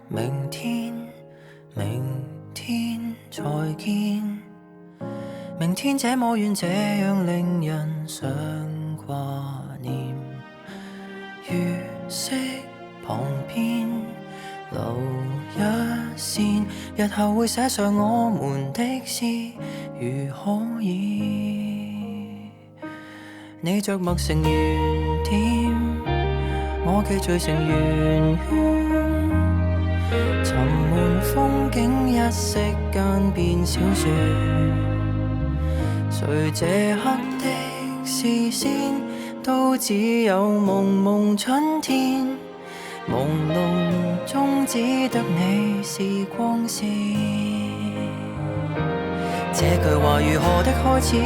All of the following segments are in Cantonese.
明天，明天再見。明天這麼遠，這樣令人想掛念。月色旁邊留一線，日後會寫上我們的詩，如可以。你着墨成圓點，我記聚成圓圈，沉悶風景一息間變小說。誰這刻的視線都只有蒙蒙春天，朦朧中只得你是光線。這句話如何的開始，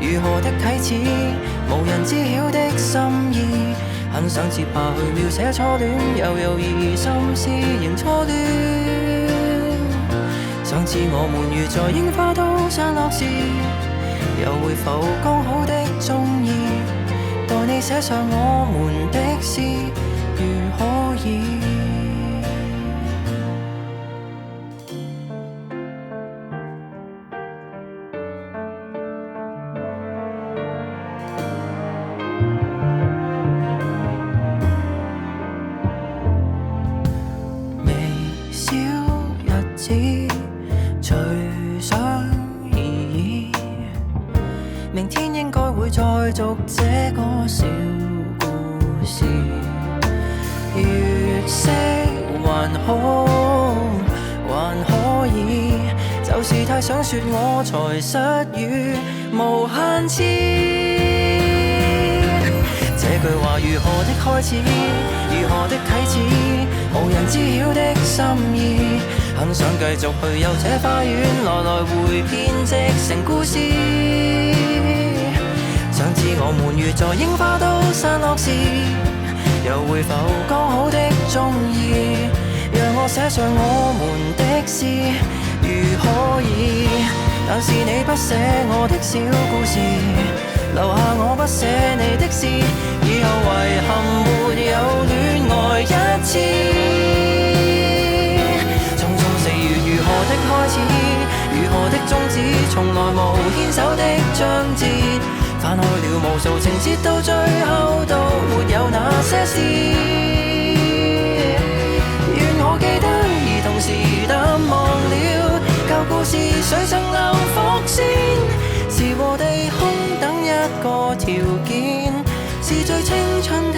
如何的啟齒，無人知曉的心意。很想接下去描寫初戀，又猶豫心思仍初戀。想知我們如在櫻花都散落時，又會否剛好的中意，待你寫上我們的詩，如可以。微小日子隨想而已，明天應該會再續這個小故事。月色還好，還可以，就是太想說我才失語無限次。這句話如何的開始，如何的啟齒，無人知曉的心意。很想繼續去遊這花園，來來回編織成故事。想知我們如在櫻花都散落時，又會否剛好的中意，讓我寫上我們的詩，如可以。但是你不寫我的小故事，留下我不寫你的詩，以後遺憾沒有戀愛一次。匆匆4月如何的開始，如何的終止，從來無牽手的章節，翻開了無數情節，到最後都沒有那些事。願我記得，而同時淡忘了舊故事，誰曾留伏線？時和地空等一個條件，是最青春的